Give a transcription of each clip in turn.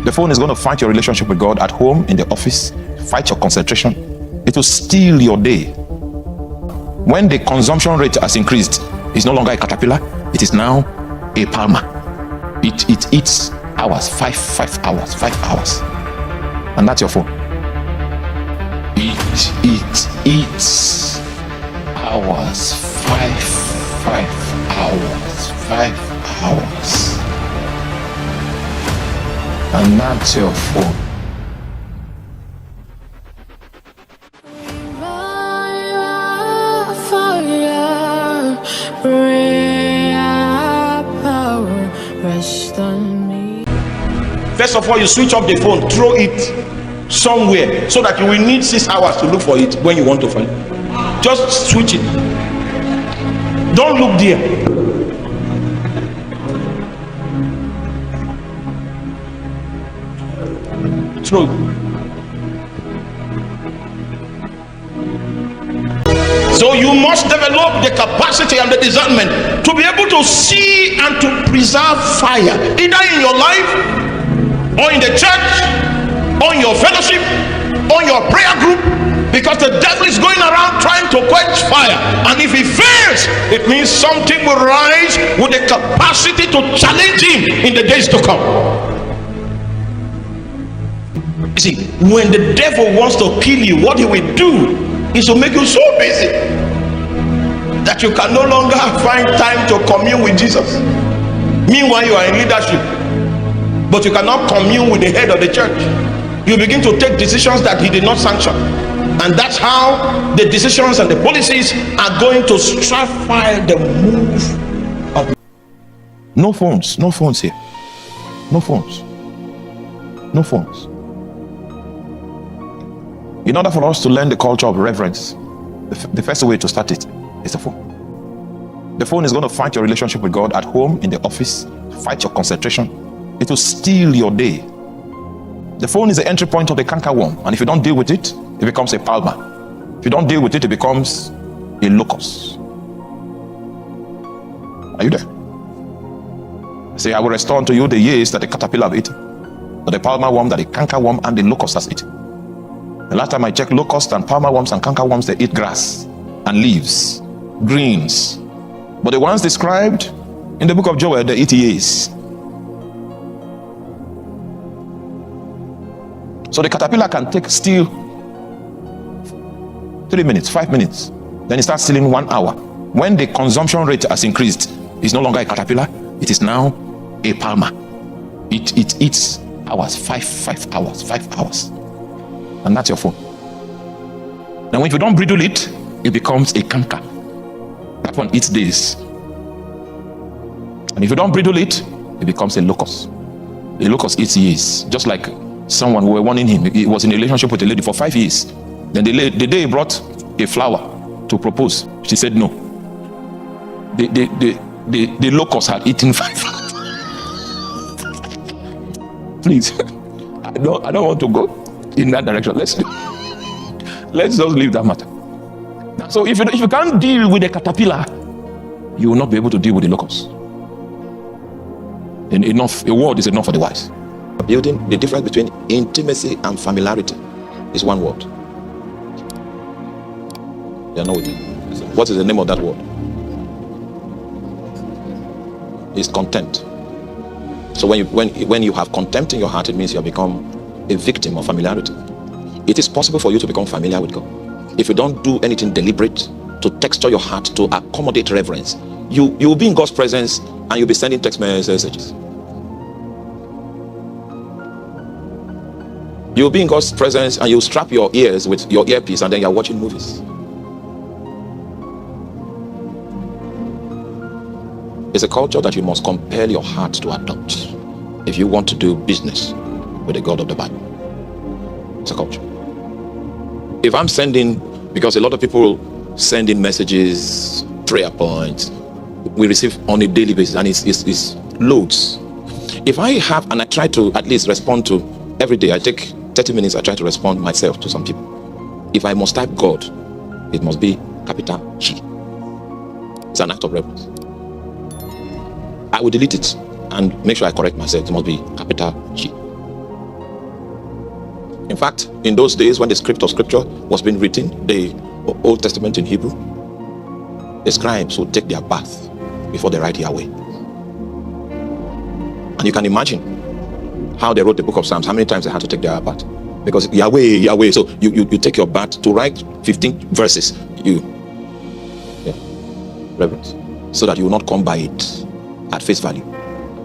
The phone is going to fight your relationship with God at home, in the office, fight your concentration. It will steal your day. When the consumption rate has increased, it's no longer a caterpillar, it is now a palmer. It eats hours, 5 hours. And that's your phone. It eats hours, 5 hours. And that's your phone. First of all, you switch off the phone, throw it somewhere so that you will need 6 hours to look for it when you want to find it. Just switch it. Don't look there. Throw it. So you must develop the capacity and the discernment to be able to see and to preserve fire, either in your life or in the church or in your fellowship or in your prayer group, because the devil is going around trying to quench fire, and if he fails, it means something will rise with the capacity to challenge him in the days to come. You see, when the devil wants to kill you, what he will do is to make you so busy that you can no longer find time to commune with Jesus. Meanwhile, you are in leadership, but you cannot commune with the head of the church. You begin to take decisions that he did not sanction, and that's how the decisions and the policies are going to stratified the move of. No phones here. No phones. In order for us to learn the culture of reverence, the first way to start it is the phone. The phone is going to fight your relationship with God at home, in the office, fight your concentration. It will steal your day. The phone is the entry point of the cankerworm, and if you don't deal with it, it becomes a palmer. If you don't deal with it, it becomes a locust. Are you there? Say, I will restore unto you the years that the caterpillar have eaten, but the palmer worm that the cankerworm and the locust has eaten. The last time I checked, locusts and palmer worms and cankerworms, they eat grass and leaves, greens. But the ones described in the book of Joel, they eat years. So the caterpillar can steal 3 minutes, 5 minutes. Then it starts stealing 1 hour. When the consumption rate has increased, it's no longer a caterpillar, it is now a palmer. It eats hours, 5 hours. And that's your phone. Now, if you don't bridle it, it becomes a canker. That one eats days. And if you don't bridle it, it becomes a locust. A locust eats years. Just like someone, we were warning him, he was in a relationship with a lady for 5 years. Then the day he brought a flower to propose, she said no. The locust had eaten 5. Please, I don't want to go in that direction. Let's just leave that matter. So if you can't deal with the caterpillar, you will not be able to deal with the locust. And a word is enough for the wise. Building the difference between intimacy and familiarity is one word. You are not with me. What is the name of that word? It's contempt. So when you have contempt in your heart, it means you have become a victim of familiarity. It is possible for you to become familiar with God if you don't do anything deliberate to texture your heart to accommodate reverence. You will be in God's presence and you'll be sending text messages. You'll be in God's presence and you'll strap your ears with your earpiece and then you're watching movies. It's a culture that you must compel your heart to adopt if you want to do business with the God of the Bible. It's a culture. If I'm sending, because a lot of people send in messages, prayer points, we receive on a daily basis, and it's loads. If I have, and I try to at least respond to every day, I take 30 minutes, I try to respond myself to some people. If I must type God, it must be capital G. It's an act of reverence. I will delete it and make sure I correct myself. It must be capital G. In fact, in those days when the script of scripture was being written, the Old Testament in Hebrew, the scribes would take their bath before they write Yahweh. And you can imagine how they wrote the book of Psalms, how many times they had to take their bath. Because Yahweh, Yahweh, so you take your bath to write 15 verses, reverence, so that you will not come by it at face value.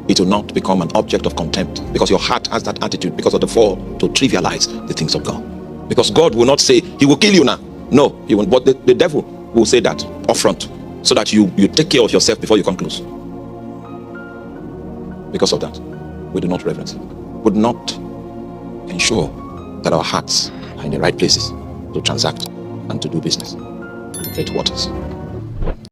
It will not become an object of contempt, because your heart has that attitude because of the fall to trivialize the things of God. Because God will not say he will kill you now. No, he won't. But the devil will say that up front, so that you take care of yourself before you come close. Because of that, we do not reverence him. We do not ensure that our hearts are in the right places to transact and to do business in great waters.